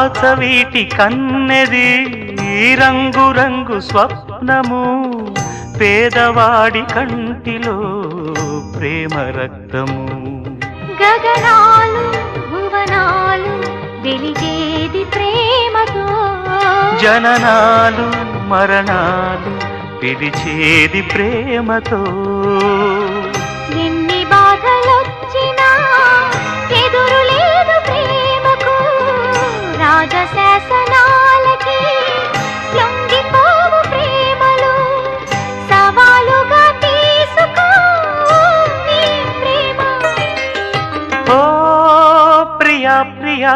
రాచవీటి కన్నెది రంగు రంగు స్వప్నము పేదవాడి కంటిలో ప్రేమ రక్తము గగనాలు భువనాలు వెలిగేది ప్రేమతో జననాలు మరణాలు పిలిచేది ప్రేమతో ఎన్ని బాధలొచ్చినా ఎదురు లేదు ప్రేమకు రాజశాసనాలకి లొంగిపోవు ప్రేమలు సవాలుగా తీసుకో నీ ప్రేమ ఓ ప్రియా ప్రియా